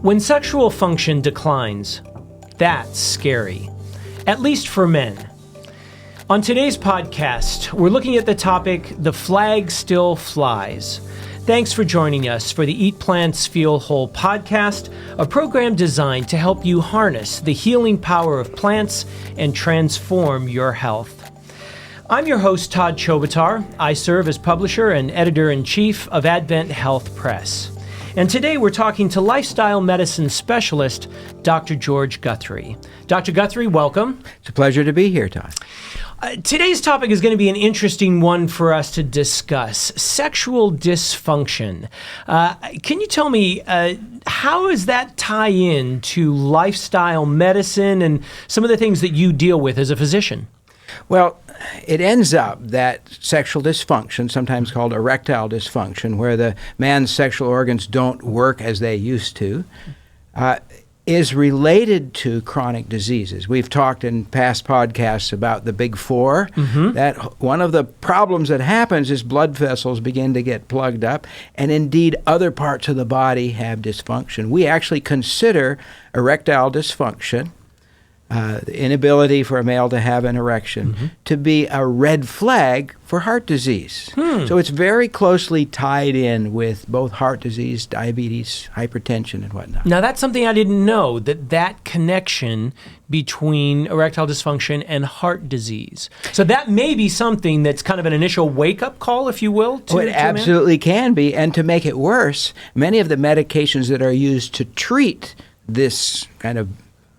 When sexual function declines, that's scary, at least for men. On today's podcast, we're looking at the topic, The Flag Still Flies. Thanks for joining us for the Eat Plants, Feel Whole podcast, a program designed to help you harness the healing power of plants and transform your health. I'm your host, Todd Chobatar. I serve as publisher and editor-in-chief of Advent Health Press. And today we're talking to lifestyle medicine specialist, Dr. George Guthrie. Dr. Guthrie, welcome. It's a pleasure to be here, Todd. Today's topic is going to be an interesting one for us to discuss, sexual dysfunction. Can you tell me, how does that tie in to lifestyle medicine and some of the things that you deal with as a physician? Well, it ends up that sexual dysfunction, sometimes called erectile dysfunction, where the man's sexual organs don't work as they used to, is related to chronic diseases. We've talked in past podcasts about the big four, that one of the problems that happens is blood vessels begin to get plugged up, and indeed other parts of the body have dysfunction. We actually consider erectile dysfunction, the inability for a male to have an erection, to be a red flag for heart disease. So it's very closely tied in with both heart disease, diabetes, hypertension, and whatnot. Now, that's something I didn't know, that connection between erectile dysfunction and heart disease. So that may be something that's kind of an initial wake-up call, if you will, to it absolutely can be. And to make it worse, many of the medications that are used to treat this kind of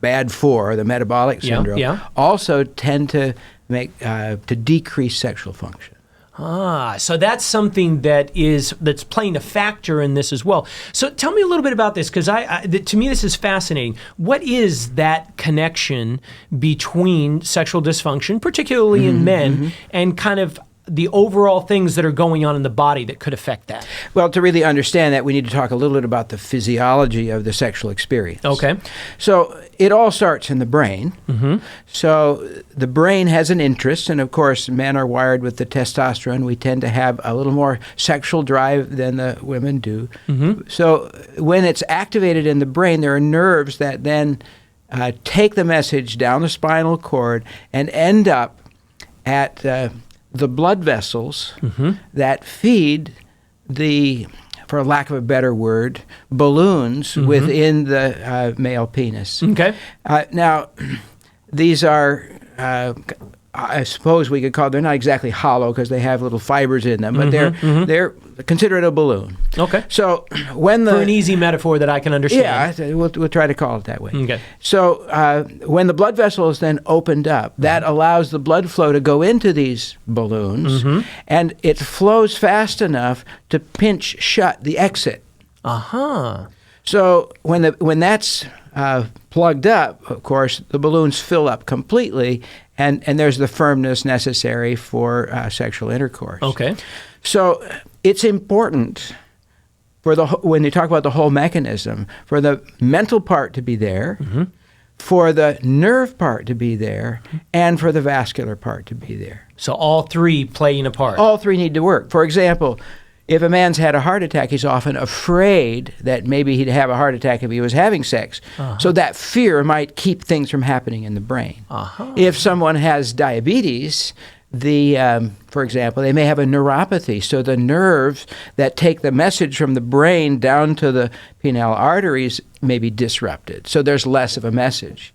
bad four, the metabolic syndrome, also tend to make to decrease sexual function. So that's something that's playing a factor in this as well. So tell me a little bit about this, because to me this is fascinating. What is that connection between sexual dysfunction, particularly in men, and kind of the overall things that are going on in the body that could affect that? Well, to really understand that, we need to talk a little bit about the physiology of the sexual experience. Okay. So it all starts in the brain. So the brain has an interest, and of course, men are wired with the testosterone. We tend to have a little more sexual drive than the women do. So when it's activated in the brain, there are nerves that then take the message down the spinal cord and end up at the blood vessels that feed the, for lack of a better word, balloons within the male penis. Okay. Now, these are, I suppose we could call, they're not exactly hollow because they have little fibers in them, but they're considered a balloon. Okay. So when for an easy metaphor that I can understand. Yeah, we'll try to call it that way. Okay. So when the blood vessel is then opened up, that allows the blood flow to go into these balloons, and it flows fast enough to pinch shut the exit. So when that's plugged up, of course, the balloons fill up completely, and there's the firmness necessary for sexual intercourse. Okay. So it's important for when you talk about the whole mechanism, for the mental part to be there, for the nerve part to be there, and for the vascular part to be there. So all three playing a part. All three need to work. For example, if a man's had a heart attack, he's often afraid that maybe he'd have a heart attack if he was having sex. So that fear might keep things from happening in the brain. If someone has diabetes, for example, they may have a neuropathy. So the nerves that take the message from the brain down to the penile arteries may be disrupted. So there's less of a message.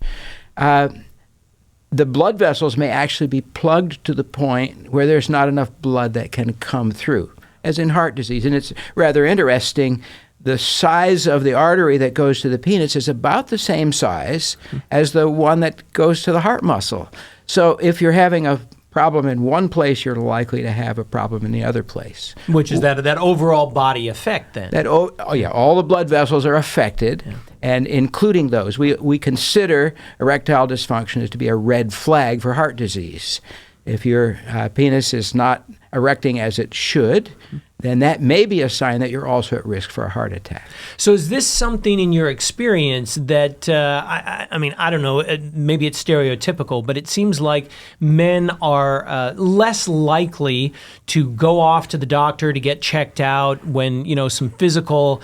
The blood vessels may actually be plugged to the point where there's not enough blood that can come through, as in heart disease. And it's rather interesting. The size of the artery that goes to the penis is about the same size as the one that goes to the heart muscle. So if you're having a problem in one place, you're likely to have a problem in the other place. Which is that overall body effect then? All the blood vessels are affected, and including those. We consider erectile dysfunction as to be a red flag for heart disease. If your penis is not erecting as it should, then that may be a sign that you're also at risk for a heart attack. So is this something in your experience that, I mean, I don't know, maybe it's stereotypical, but it seems like men are less likely to go off to the doctor to get checked out when, you know, some physical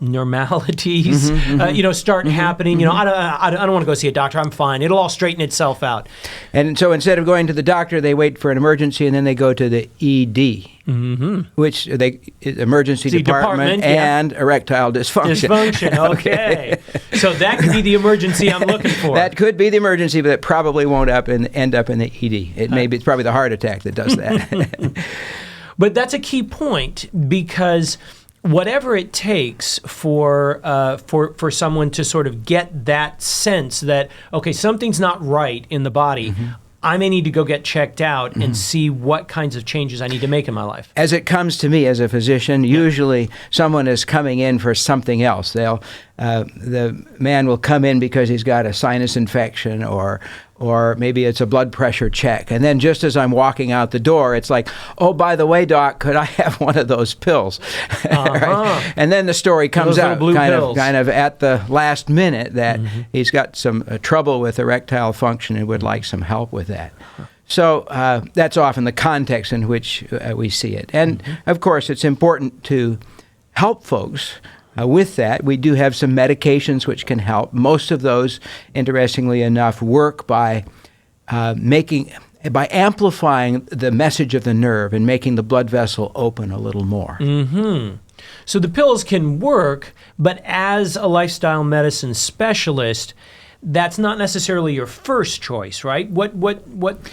normalities, start happening. I don't want to go see a doctor. I'm fine. It'll all straighten itself out. And so instead of going to the doctor, they wait for an emergency, and then they go to the ED, which emergency department and erectile dysfunction. Okay. So that could be the emergency I'm looking for. That could be the emergency, but it probably won't end up in the ED. It's probably the heart attack that does that. But that's a key point, because whatever it takes for someone to sort of get that sense that, okay, something's not right in the body, I may need to go get checked out and see what kinds of changes I need to make in my life. As it comes to me as a physician, usually someone is coming in for something else. The man will come in because he's got a sinus infection, or maybe it's a blood pressure check. And then just as I'm walking out the door, it's like, oh, by the way, doc, could I have one of those pills? Right? And then the story comes out kind of at the last minute that he's got some trouble with erectile function and would like some help with that. So that's often the context in which we see it. And, of course, it's important to help folks with that. We do have some medications which can help. Most of those, interestingly enough, work by amplifying the message of the nerve and making the blood vessel open a little more. So the pills can work, but as a lifestyle medicine specialist, that's not necessarily your first choice, right? What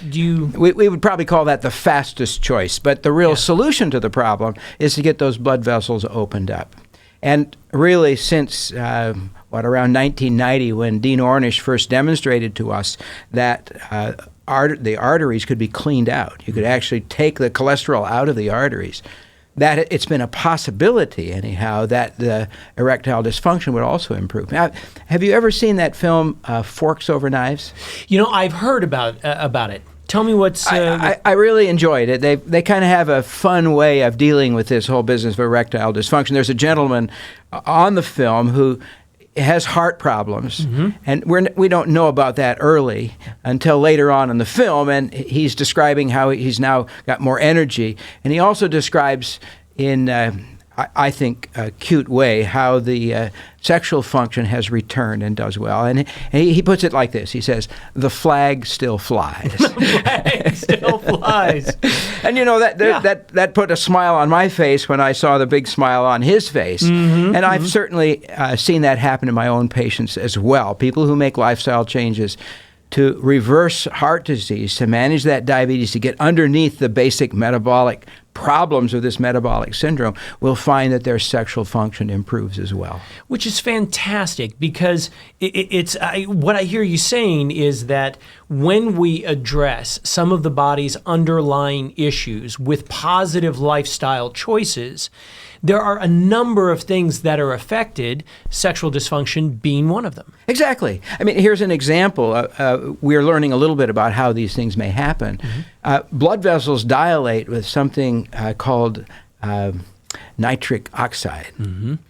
do you... We would probably call that the fastest choice, but the real solution to the problem is to get those blood vessels opened up. And really, since around 1990, when Dean Ornish first demonstrated to us that the arteries could be cleaned out, you could actually take the cholesterol out of the arteries, that it's been a possibility, anyhow, that the erectile dysfunction would also improve. Now, have you ever seen that film, Forks Over Knives? I've heard about it. Tell me what's... I really enjoyed it. They kind of have a fun way of dealing with this whole business of erectile dysfunction. There's a gentleman on the film who has heart problems, and we don't know about that early until later on in the film, and he's describing how he's now got more energy. And he also describes in... I think, a cute way, how the sexual function has returned and does well. And he puts it like this. He says, the flag still flies. The flag still flies. And, that put a smile on my face when I saw the big smile on his face. And I've certainly seen that happen in my own patients as well. People who make lifestyle changes to reverse heart disease, to manage that diabetes, to get underneath the basic metabolic problems of this metabolic syndrome, will find that their sexual function improves as well. Which is fantastic, because what I hear you saying is that when we address some of the body's underlying issues with positive lifestyle choices, there are a number of things that are affected, sexual dysfunction being one of them. Exactly. I mean, here's an example. We're learning a little bit about how these things may happen. Blood vessels dilate with something called nitric oxide.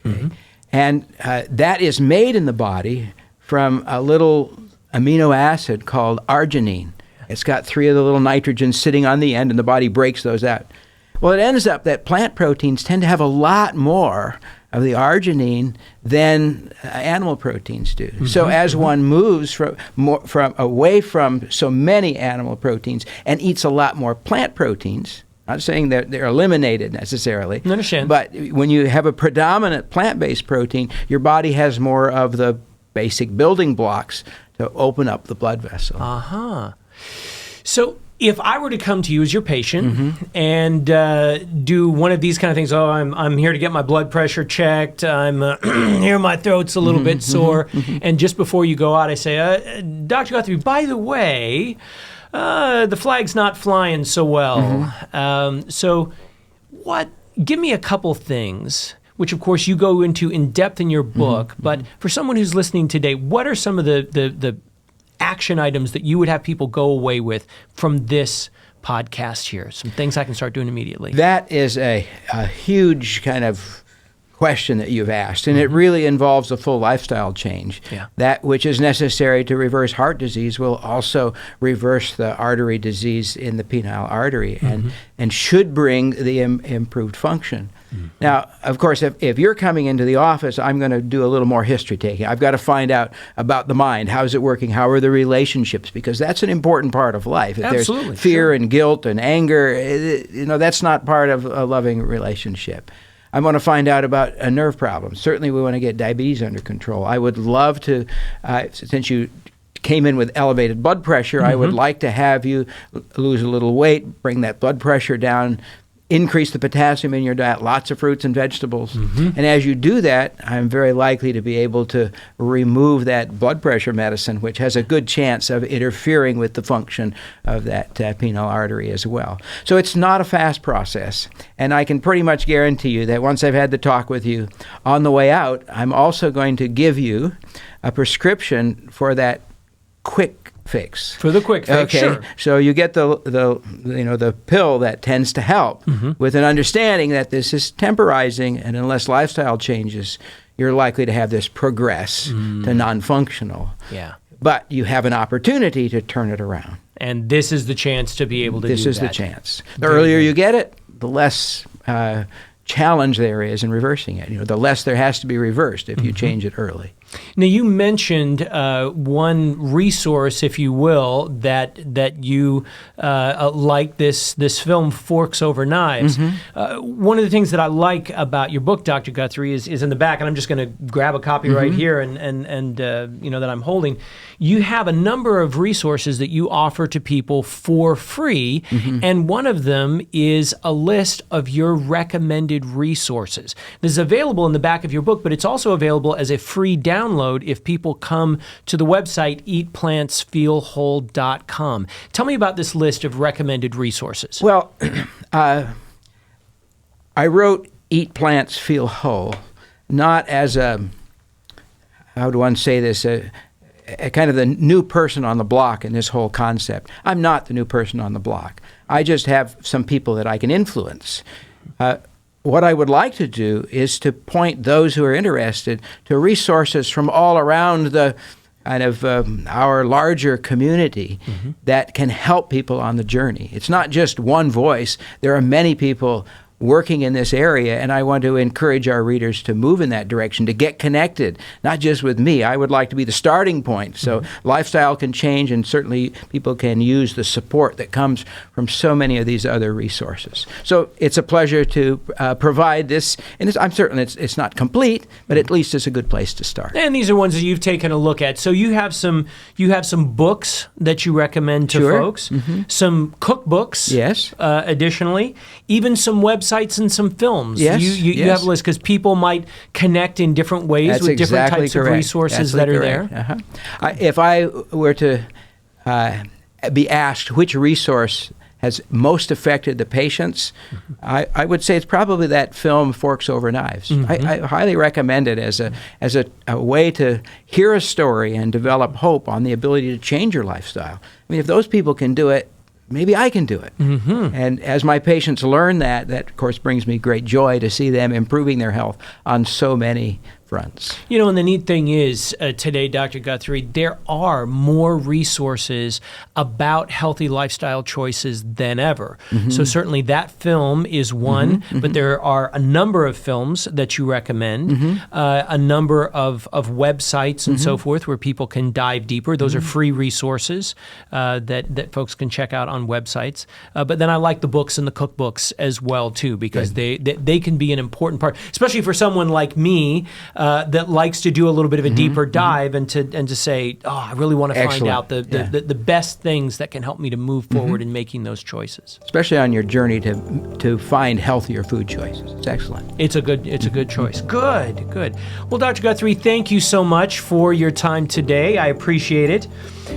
Okay? And that is made in the body from a little amino acid called arginine. It's got 3 of the little nitrogens sitting on the end, and the body breaks those out. Well, it ends up that plant proteins tend to have a lot more of the arginine than animal proteins do. So as one moves away from so many animal proteins and eats a lot more plant proteins, not saying that they're eliminated necessarily, I understand. but when you have a predominant plant-based protein, your body has more of the basic building blocks to open up the blood vessel. So if I were to come to you as your patient and do one of these kind of things, I'm here to get my blood pressure checked, I'm here, my throat's a little bit sore, and just before you go out, I say, Dr. Guthrie, by the way, the flag's not flying so well. So give me a couple things, which of course you go into in depth in your book, but for someone who's listening today, what are some of the action items that you would have people go away with from this podcast here? Some things I can start doing immediately. That is a huge kind of question that you've asked, and it really involves a full lifestyle change. That which is necessary to reverse heart disease will also reverse the artery disease in the penile artery and should bring the improved function. Now, of course, if you're coming into the office, I'm going to do a little more history taking. I've got to find out about the mind. How's it working? How are the relationships? Because that's an important part of life. If Absolutely, there's fear sure. and guilt and anger, that's not part of a loving relationship. I want to find out about a nerve problem. Certainly, we want to get diabetes under control. I would love to, since you came in with elevated blood pressure, I would like to have you lose a little weight, bring that blood pressure down, increase the potassium in your diet, lots of fruits and vegetables. And as you do that, I'm very likely to be able to remove that blood pressure medicine, which has a good chance of interfering with the function of that penile artery as well. So it's not a fast process. And I can pretty much guarantee you that once I've had the talk with you, on the way out, I'm also going to give you a prescription for that quick fix. For the quick fix, okay. sure. So you get the pill that tends to help, with an understanding that this is temporizing, and unless lifestyle changes, you're likely to have this progress to non-functional. Yeah. But you have an opportunity to turn it around. And this is the chance to be able to do that. This is the chance. The earlier you get it, the less challenge there is in reversing it. The less there has to be reversed if you change it early. Now, you mentioned one resource, if you will, that you like this film, Forks Over Knives. One of the things that I like about your book, Dr. Guthrie, is in the back, and I'm just going to grab a copy right here and that I'm holding. You have a number of resources that you offer to people for free, and one of them is a list of your recommended resources. This is available in the back of your book, but it's also available as a free download if people come to the website eatplantsfeelwhole.com. Tell me about this list of recommended resources. Well, I wrote Eat Plants, Feel Whole, not as how would one say this, a kind of the new person on the block in this whole concept. I'm not the new person on the block. I just have some people that I can influence. What I would like to do is to point those who are interested to resources from all around the kind of our larger community that can help people on the journey. It's not just one voice. There are many people working in this area, and I want to encourage our readers to move in that direction, to get connected, not just with me. I would like to be the starting point. So lifestyle can change, and certainly people can use the support that comes from so many of these other resources. So it's a pleasure to provide this, and I'm certain it's not complete, but at least it's a good place to start. And these are ones that you've taken a look at. So you have some books that you recommend to folks, some cookbooks, yes, additionally, even some websites and some films. Yes, you have a list because people might connect in different ways That's with different exactly types correct. of resources that are there. If I were to be asked which resource has most affected the patients, I would say it's probably that film Forks Over Knives. I highly recommend it as a way to hear a story and develop hope on the ability to change your lifestyle. I mean, if those people can do it, maybe I can do it. And as my patients learn that of course brings me great joy to see them improving their health on so many fronts. And the neat thing is today, Dr. Guthrie, there are more resources about healthy lifestyle choices than ever. So certainly that film is one, but there are a number of films that you recommend, a number of websites and so forth where people can dive deeper. Those are free resources that folks can check out on websites. But then I like the books and the cookbooks as well, too, because they can be an important part, especially for someone like me, that likes to do a little bit of a deeper dive and to say, I really want to find out the best things that can help me to move forward in making those choices. Especially on your journey to find healthier food choices. It's excellent. It's a good choice. Good. Well, Dr. Guthrie, thank you so much for your time today. I appreciate it.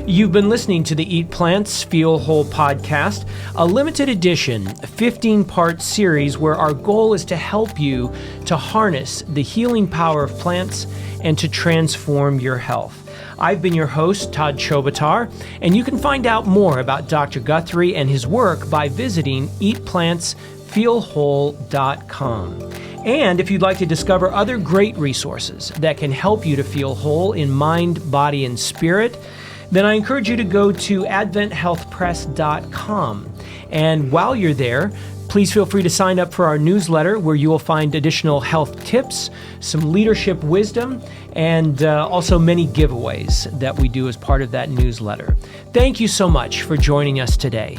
You've been listening to the Eat Plants, Feel Whole podcast, a limited edition 15-part series where our goal is to help you to harness the healing power of plants and to transform your health. I've been your host, Todd Chobatar, and you can find out more about Dr. Guthrie and his work by visiting eatplantsfeelwhole.com. And if you'd like to discover other great resources that can help you to feel whole in mind, body, and spirit, then I encourage you to go to adventhealthpress.com. And while you're there, Please feel free to sign up for our newsletter where you will find additional health tips, some leadership wisdom, and also many giveaways that we do as part of that newsletter. Thank you so much for joining us today.